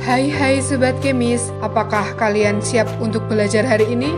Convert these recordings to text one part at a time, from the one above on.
Hai Sobat Kemis, apakah kalian siap untuk belajar hari ini?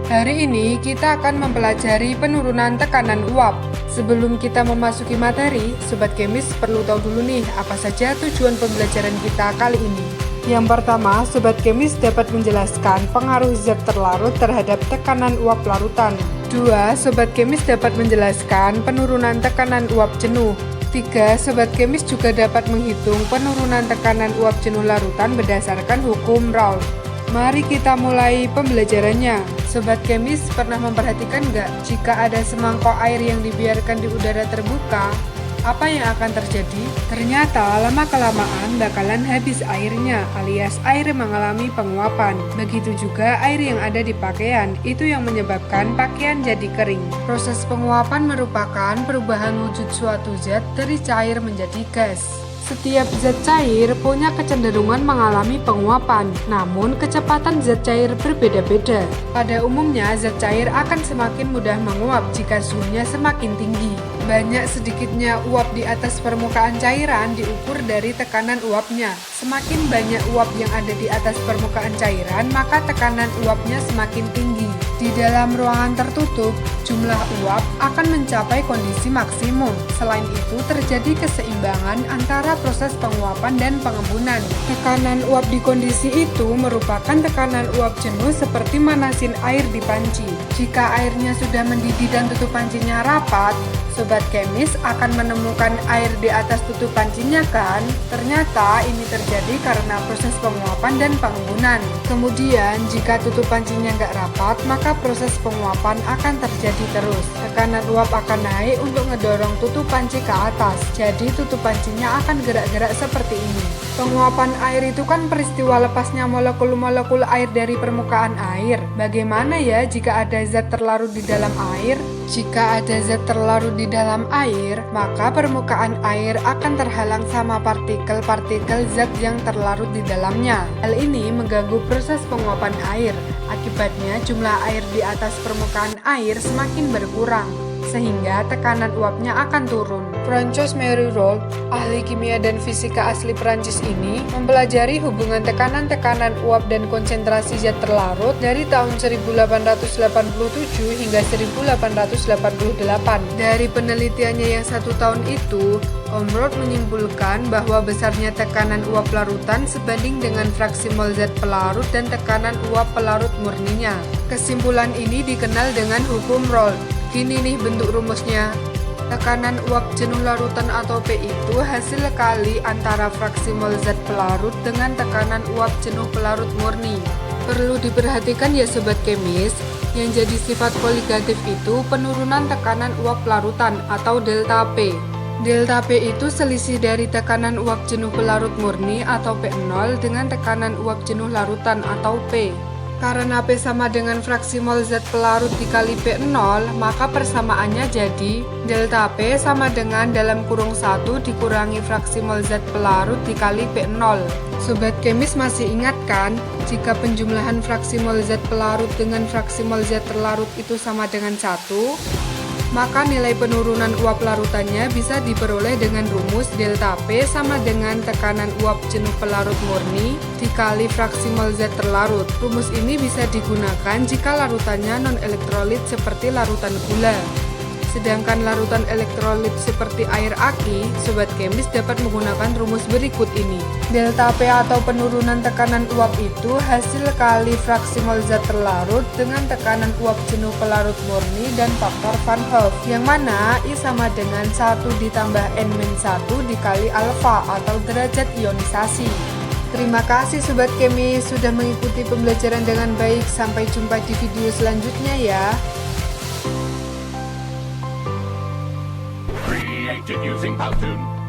Hari ini kita akan mempelajari penurunan tekanan uap. Sebelum kita memasuki materi, Sobat Kemis perlu tahu dulu nih apa saja tujuan pembelajaran kita kali ini. Yang pertama, Sobat Kemis dapat menjelaskan pengaruh zat terlarut terhadap tekanan uap larutan. 2. Sobat Kemis dapat menjelaskan penurunan tekanan uap jenuh. 3. Sobat Kemis juga dapat menghitung penurunan tekanan uap jenuh larutan berdasarkan hukum Raoult. Mari kita mulai pembelajarannya. Sobat Kemis pernah memperhatikan nggak jika ada semangkok air yang dibiarkan di udara terbuka? Apa yang akan terjadi? Ternyata lama-kelamaan bakalan habis airnya, alias air mengalami penguapan. Begitu juga air yang ada di pakaian, itu yang menyebabkan pakaian jadi kering. Proses penguapan merupakan perubahan wujud suatu zat dari cair menjadi gas. Setiap zat cair punya kecenderungan mengalami penguapan, namun kecepatan zat cair berbeda-beda. Pada umumnya, zat cair akan semakin mudah menguap jika suhunya semakin tinggi. Banyak sedikitnya uap di atas permukaan cairan diukur dari tekanan uapnya. Semakin banyak uap yang ada di atas permukaan cairan, maka tekanan uapnya semakin tinggi. Di dalam ruangan tertutup, jumlah uap akan mencapai kondisi maksimum. Selain itu, terjadi keseimbangan antara proses penguapan dan pengembunan. Tekanan uap di kondisi itu merupakan tekanan uap jenuh seperti manasin air di panci. Jika airnya sudah mendidih dan tutup pancinya rapat, Sobat Kemis akan menemukan air di atas tutup pancinya kan? Ternyata ini terjadi karena proses penguapan dan pengembunan. Kemudian, jika tutup pancinya nggak rapat, maka proses penguapan akan terjadi terus. Tekanan uap akan naik untuk ngedorong tutup panci ke atas. Jadi tutup pancinya akan gerak-gerak seperti ini. Penguapan air itu kan peristiwa lepasnya molekul-molekul air dari permukaan air. Bagaimana ya jika ada zat terlarut di dalam air? Jika ada zat terlarut di dalam air, maka permukaan air akan terhalang sama partikel-partikel zat yang terlarut di dalamnya. Hal ini mengganggu proses penguapan air. Akibatnya jumlah air di atas permukaan air semakin berkurang, sehingga tekanan uapnya akan turun. Francois-Marie Raoult, ahli kimia dan fisika asli Prancis ini, mempelajari hubungan tekanan-tekanan uap dan konsentrasi zat terlarut dari tahun 1887 hingga 1888. Dari penelitiannya yang 1 tahun itu, Raoult menyimpulkan bahwa besarnya tekanan uap larutan sebanding dengan fraksi mol zat pelarut dan tekanan uap pelarut murninya. Kesimpulan ini dikenal dengan hukum Raoult. Gini nih bentuk rumusnya. Tekanan uap jenuh larutan atau P itu hasil kali antara fraksi mol zat pelarut dengan tekanan uap jenuh pelarut murni. Perlu diperhatikan ya Sobat Kemis, yang jadi sifat koligatif itu penurunan tekanan uap larutan atau delta P. Delta P itu selisih dari tekanan uap jenuh pelarut murni atau P0 dengan tekanan uap jenuh larutan atau P. Karena P sama dengan fraksi mol zat pelarut dikali P0, maka persamaannya jadi delta P sama dengan dalam kurung 1 dikurangi fraksi mol zat pelarut dikali P0. Sobat Kemis masih ingat kan, jika penjumlahan fraksi mol zat pelarut dengan fraksi mol zat terlarut itu sama dengan 1, maka nilai penurunan uap larutannya bisa diperoleh dengan rumus delta P sama dengan tekanan uap jenuh pelarut murni dikali fraksi mol zat terlarut. Rumus ini bisa digunakan jika larutannya non-elektrolit seperti larutan gula. Sedangkan larutan elektrolit seperti air aki, Sobat Kemis dapat menggunakan rumus berikut ini. Delta P atau penurunan tekanan uap itu hasil kali fraksi mol zat terlarut dengan tekanan uap jenuh pelarut murni dan faktor Van Hoff, yang mana I sama dengan 1 ditambah N-1 dikali alfa atau derajat ionisasi. Terima kasih Sobat Kemis sudah mengikuti pembelajaran dengan baik. Sampai jumpa di video selanjutnya ya. Created using Powtoon.